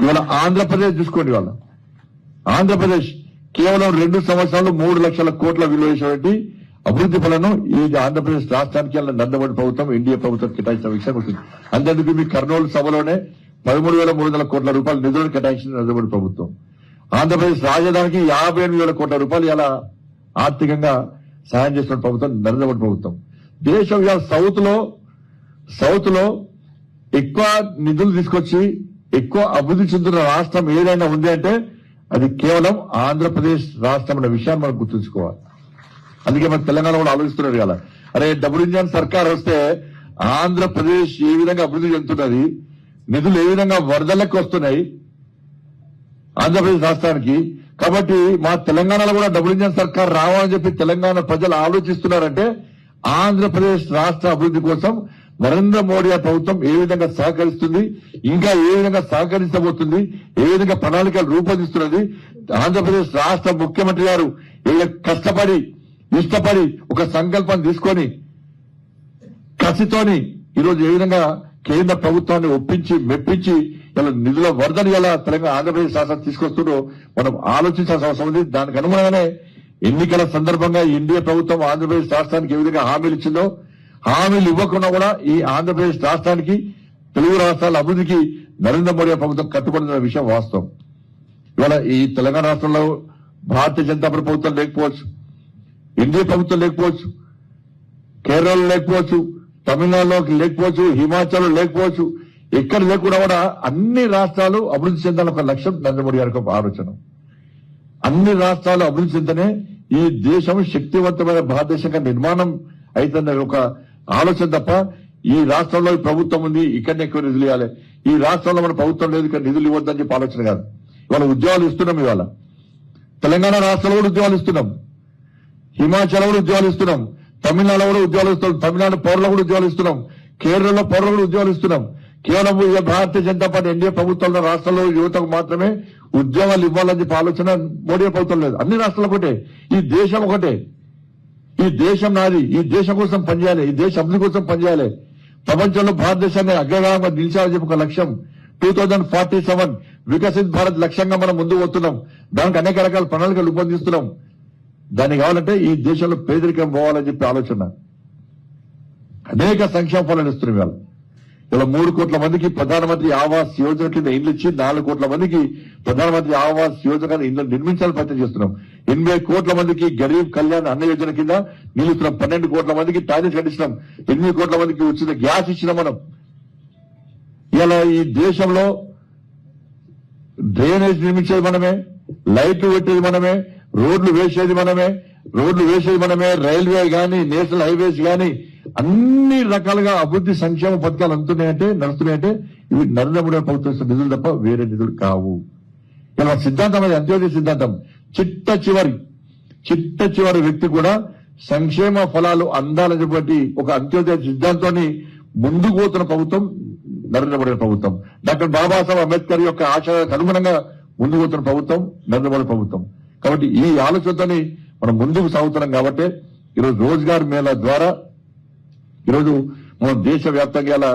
ఇవాళ ఆంధ్రప్రదేశ్ చూసుకోండి. ఇవాళ ఆంధ్రప్రదేశ్ కేవలం 2 సంవత్సరాలు 3 లక్షల కోట్ల విలువ చేసేటువంటి అభివృద్ధి పనులను ఈ ఆంధ్రప్రదేశ్ రాష్ట్రానికి నరేంద్ర మోడీ ప్రభుత్వం ఎన్డీఏ ప్రభుత్వం కేటాయించిన విషయం ఉంటుంది. అంతేందుకు మీ కర్నూలు సభలోనే 13,300 కోట్ల రూపాయల నిధులను కేటాయించిన నరేంద్ర మోడీ ప్రభుత్వం. ఆంధ్రప్రదేశ్ రాజధానికి 58,000 కోట్ల రూపాయలు ఇలా ఆర్థికంగా సహాయం చేస్తున్న ప్రభుత్వం నరేంద్ర మోడీ ప్రభుత్వం. దేశం సౌత్ లో ఎక్కువ నిధులు తీసుకొచ్చి ఎక్కువ అభివృద్ధి చెందుతున్న రాష్ట్రం ఏదైనా ఉంది అంటే అది కేవలం ఆంధ్రప్రదేశ్ రాష్ట్రం అనే విషయాన్ని మనం గుర్తుంచుకోవాలి. అందుకే మన తెలంగాణ కూడా ఆలోచిస్తున్నారు కదా, అరే డబుల్ ఇంజన్ సర్కార్ వస్తే ఆంధ్రప్రదేశ్ ఏ విధంగా అభివృద్ధి చెందుతున్నది, నిధులు ఏ విధంగా వరదలకు వస్తున్నాయి ఆంధ్రప్రదేశ్ రాష్ట్రానికి. కాబట్టి మా తెలంగాణలో కూడా డబుల్ ఇంజన్ సర్కార్ రావాలని చెప్పి తెలంగాణ ప్రజలు ఆలోచిస్తున్నారంటే ఆంధ్రప్రదేశ్ రాష్ట్ర అభివృద్ధి కోసం నరేంద్ర మోడీ ప్రభుత్వం ఏ విధంగా సహకరిస్తుంది, ఇంకా ఏ విధంగా సహకరించబోతుంది, ఏ విధంగా ప్రణాళికలు రూపొందిస్తున్నది. ఆంధ్రప్రదేశ్ రాష్ట్ర ముఖ్యమంత్రి గారు కష్టపడి ఇష్టపడి ఒక సంకల్పం తీసుకొని కసితోని ఈరోజు ఏ విధంగా కేంద్ర ప్రభుత్వాన్ని ఒప్పించి మెప్పించి ఇలా నిధుల వరదని ఇలా తెలంగాణ ఆంధ్రప్రదేశ్ రాష్ట్రం తీసుకొస్తుందో మనం ఆలోచించాల్సిన అవసరం ఉంది. దానికి అనుగుణంగానే ఎన్నికల సందర్భంగా ఎన్డీఏ ప్రభుత్వం ఆంధ్రప్రదేశ్ రాష్ట్రానికి ఏ విధంగా హామీలు ఇచ్చిందో హామీలు ఇవ్వకుండా కూడా ఈ ఆంధ్రప్రదేశ్ రాష్ట్రానికి తెలుగు రాష్ట్రాల అభివృద్ధికి నరేంద్ర మోడీ ప్రభుత్వం కట్టుబడిన విషయం వాస్తవం. ఇవాళ ఈ తెలంగాణ రాష్ట్రంలో భారతీయ జనతా ప్రభుత్వం లేకపోవచ్చు, ఎన్డీఏ ప్రభుత్వం లేకపోవచ్చు, కేరళలో లేకపోవచ్చు, తమిళనాడులో లేకపోవచ్చు, హిమాచల్లో లేకపోవచ్చు, ఎక్కడ లేకుండా కూడా అన్ని రాష్ట్రాలు అభివృద్ధి చెందాలని ఒక లక్ష్యం నరేంద్ర మోడీ గారి ఒక ఆలోచన. అన్ని రాష్ట్రాలు అభివృద్ధి చెందనే ఈ దేశం శక్తివంతమైన భారతదేశంగా నిర్మాణం అవుతుందని ఒక ఆలోచన తప్ప ఈ రాష్ట్రంలో ప్రభుత్వం ఉంది ఇక్కడనే ఎక్కువ నిధులు ఇవ్వాలి, ఈ రాష్ట్రంలో మన ప్రభుత్వం లేదు ఇక్కడ నిధులు ఇవ్వద్దని చెప్పి ఆలోచన కాదు. ఇవాళ ఉద్యోగాలు ఇస్తున్నాం, ఇవాళ తెలంగాణ రాష్ట్రంలో కూడా ఉద్యోగాలు ఇస్తున్నాం, హిమాచల్ కూడా ఉద్యోగాలు ఇస్తున్నాం, తమిళనాడులో కూడా ఉద్యోగాలు ఇస్తున్నాం, తమిళనాడు పౌరులు కూడా ఉద్యోగాలు ఇస్తున్నాం, కేరళలో పౌరులు కూడా ఉద్యోగాలు ఇస్తున్నాం. కేవలం భారతీయ జనతా పార్టీ ఎన్డీఏ ప్రభుత్వంలో రాష్ట్రంలో యువతకు మాత్రమే ఉద్యోగాలు ఇవ్వాలని చెప్పి ఆలోచన మోడీ ప్రభుత్వం లేదు. అన్ని రాష్ట్రాలు ఒకటే, ఈ దేశం ఒకటే, ఈ దేశం నాది, ఈ దేశం కోసం పనిచేయాలి, ఈ దేశ అభివృద్ధి కోసం పనిచేయాలి, ప్రపంచంలో భారతదేశాన్ని అగ్రగామంగా నిలిచాలని చెప్పి ఒక లక్ష్యం 2047 వికసిత్ భారత్ లక్ష్యంగా మనం ముందుకు పోతున్నాం. దానికి అనేక రకాల ప్రణాళికలు రూపొందిస్తున్నాం. దానికి కావాలంటే ఈ దేశంలో పేదరికం పోవాలని చెప్పి ఆలోచన. అనేక సంక్షేమ ఫలాలు ఇస్తున్నాం. ఇలా 3 కోట్ల మందికి ప్రధానమంత్రి ఆవాస్ యోజన కింద ఇండ్లు ఇచ్చి 4 కోట్ల మందికి ప్రధానమంత్రి ఆవాస్ యోజన ఇండ్లు నిర్మించాలని ప్రయత్నం చేస్తున్నాం. 80 కోట్ల మందికి గరీబ్ కళ్యాణ్ అన్న యోజన కింద నిలుస్తున్నాం. 12 కోట్ల మందికి టాయిలెట్ కట్టించినాం. 8 కోట్ల మందికి ఉచిత గ్యాస్ ఇచ్చినాం. మనం ఇలా ఈ దేశంలో డ్రైనేజ్ నిర్మించేది మనమే, లైట్లు పెట్టేది మనమే, రోడ్లు వేసేది మనమే, రైల్వే గాని నేషనల్ హైవేస్ గాని అన్ని రకాలుగా అభివృద్ధి సంక్షేమ పథకాలు నడుస్తున్నాయంటే ఇవి నరేంద్ర మోడీ ప్రభుత్వం నిధులు తప్ప వేరే నిధులు కావు. ఇలా సిద్ధాంతం అది అంత్యోదయ సిద్ధాంతం. చిట్ట చివరి వ్యక్తి కూడా సంక్షేమ ఫలాలు అందాలని చెప్పి ఒక అంత్యోదయ సిద్ధాంతాన్ని ముందుకు పోతున్న ప్రభుత్వం నరేంద్ర మోడీ ప్రభుత్వం. డాక్టర్ బాబాసాహెబ్ అంబేద్కర్ యొక్క ఆశయాలకు అనుగుణంగా ముందుకు పోతున్న ప్రభుత్వం నరేంద్ర మోడీ ప్రభుత్వం. కాబట్టి ఈ ఆలోచనతోని మనం ముందుకు సాగుతున్నాం. కాబట్టి ఈరోజు రోజ్గార్ మేళా ద్వారా ఈరోజు మనం దేశవ్యాప్తంగా